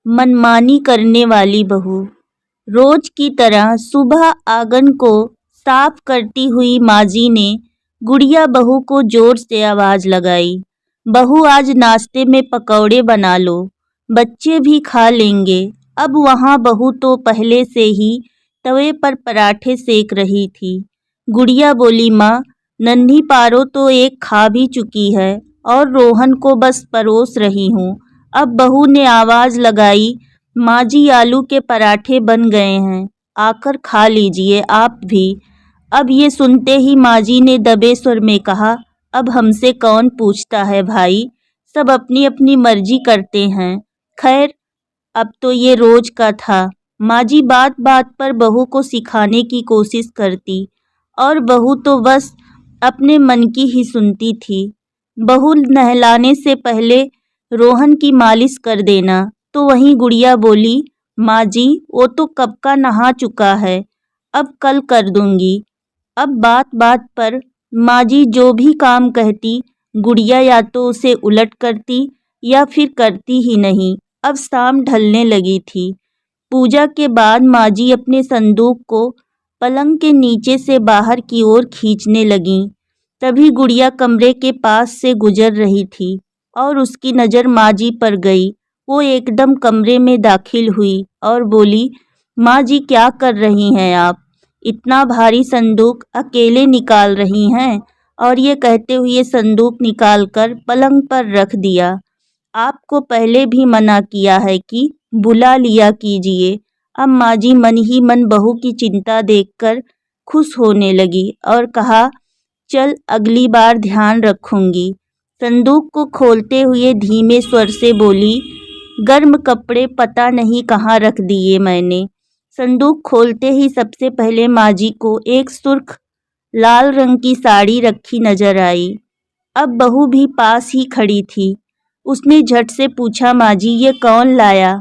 मनमानी करने वाली बहू। रोज की तरह सुबह आंगन को साफ करती हुई माजी ने गुड़िया बहू को जोर से आवाज लगाई, बहू आज नाश्ते में पकौड़े बना लो, बच्चे भी खा लेंगे। अब वहाँ बहू तो पहले से ही तवे पर पराठे सेक रही थी। गुड़िया बोली, माँ, नन्ही पारो तो एक खा भी चुकी है और रोहन को बस परोस रही हूँ। अब बहू ने आवाज लगाई, माँ जी, आलू के पराठे बन गए हैं, आकर खा लीजिए आप भी। अब ये सुनते ही माँ जी ने दबे स्वर में कहा, अब हमसे कौन पूछता है भाई, सब अपनी अपनी मर्जी करते हैं। खैर, अब तो ये रोज का था। माँ जी बात बात पर बहू को सिखाने की कोशिश करती और बहू तो बस अपने मन की ही सुनती थी। बहू नहलाने से पहले रोहन की मालिश कर देना, तो वहीं गुड़िया बोली, माँ जी, वो तो कब का नहा चुका है, अब कल कर दूंगी। अब बात बात पर माँ जी जो भी काम कहती, गुड़िया या तो उसे उलट करती या फिर करती ही नहीं। अब शाम ढलने लगी थी। पूजा के बाद माँ जी अपने संदूक को पलंग के नीचे से बाहर की ओर खींचने लगीं। तभी गुड़िया कमरे के पास से गुजर रही थी और उसकी नज़र माँ जी पर गई। वो एकदम कमरे में दाखिल हुई और बोली, माँ जी, क्या कर रही हैं आप? इतना भारी संदूक अकेले निकाल रही हैं? और ये कहते हुए संदूक निकालकर पलंग पर रख दिया। आपको पहले भी मना किया है कि बुला लिया कीजिए। अब माँ जी मन ही मन बहू की चिंता देखकर खुश होने लगी और कहा, चल अगली बार ध्यान रखूंगी। संदूक को खोलते हुए धीमे स्वर से बोली, गर्म कपड़े पता नहीं कहाँ रख दिए मैंने। संदूक खोलते ही सबसे पहले माँ जी को एक सुर्ख लाल रंग की साड़ी रखी नजर आई। अब बहू भी पास ही खड़ी थी। उसने झट से पूछा, माँ जी, ये कौन लाया?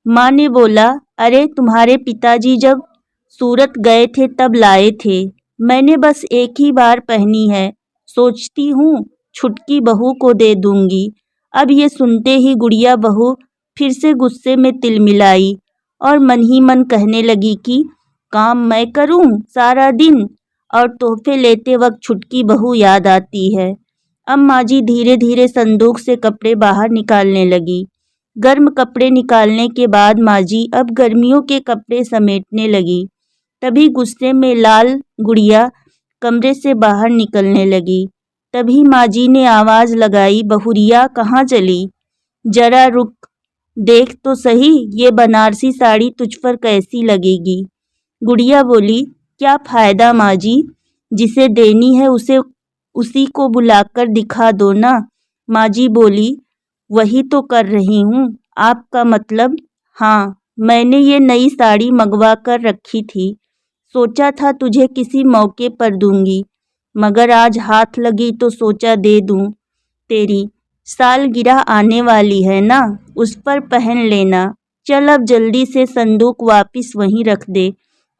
माँ ने बोला, अरे तुम्हारे पिताजी जब सूरत गए थे तब लाए थे, मैंने बस एक ही बार पहनी है, सोचती हूँ छुटकी बहू को दे दूंगी। अब ये सुनते ही गुड़िया बहू फिर से गुस्से में तिलमिलाई और मन ही मन कहने लगी कि काम मैं करूं सारा दिन और तोहफे लेते वक्त छुटकी बहू याद आती है। अब माँ जी धीरे धीरे संदूक से कपड़े बाहर निकालने लगी। गर्म कपड़े निकालने के बाद माँ जी अब गर्मियों के कपड़े समेटने लगी। तभी गुस्से में लाल गुड़िया कमरे से बाहर निकलने लगी। तभी माँ जी ने आवाज लगाई, बहुरिया कहाँ चली? जरा रुक, देख तो सही ये बनारसी साड़ी तुझ पर कैसी लगेगी। गुड़िया बोली, क्या फायदा माँ जी, जिसे देनी है उसी को बुलाकर दिखा दो ना। माँ जी बोली, वही तो कर रही हूँ। आपका मतलब? हाँ, मैंने ये नई साड़ी मंगवा कर रखी थी, सोचा था तुझे किसी मौके पर दूंगी, मगर आज हाथ लगी तो सोचा दे दूं। तेरी सालगिरह आने वाली है ना, उस पर पहन लेना। चल अब जल्दी से संदूक वापस वहीं रख दे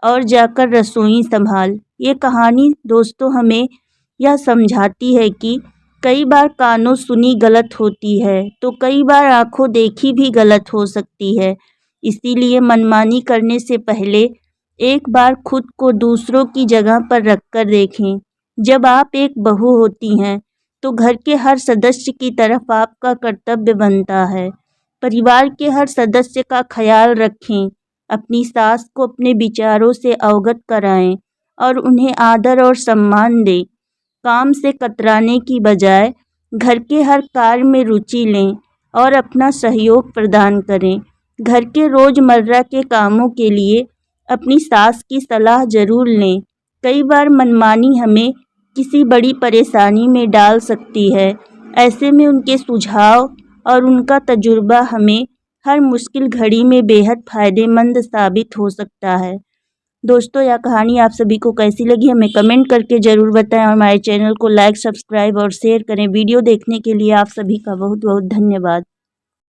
और जाकर रसोई संभाल। ये कहानी दोस्तों हमें यह समझाती है कि कई बार कानों सुनी गलत होती है तो कई बार आंखों देखी भी गलत हो सकती है। इसीलिए मनमानी करने से पहले एक बार खुद को दूसरों की जगह पर रखकर देखें। जब आप एक बहू होती हैं तो घर के हर सदस्य की तरफ आपका कर्तव्य बनता है। परिवार के हर सदस्य का ख्याल रखें, अपनी सास को अपने विचारों से अवगत कराएं और उन्हें आदर और सम्मान दें। काम से कतराने की बजाय घर के हर कार्य में रुचि लें और अपना सहयोग प्रदान करें। घर के रोज़मर्रा के कामों के लिए अपनी सास की सलाह जरूर लें। कई बार मनमानी हमें किसी बड़ी परेशानी में डाल सकती है। ऐसे में उनके सुझाव और उनका तजुर्बा हमें हर मुश्किल घड़ी में बेहद फ़ायदेमंद साबित हो सकता है। दोस्तों, यह कहानी आप सभी को कैसी लगी हमें कमेंट करके ज़रूर बताएं और हमारे चैनल को लाइक, सब्सक्राइब और शेयर करें। वीडियो देखने के लिए आप सभी का बहुत बहुत धन्यवाद।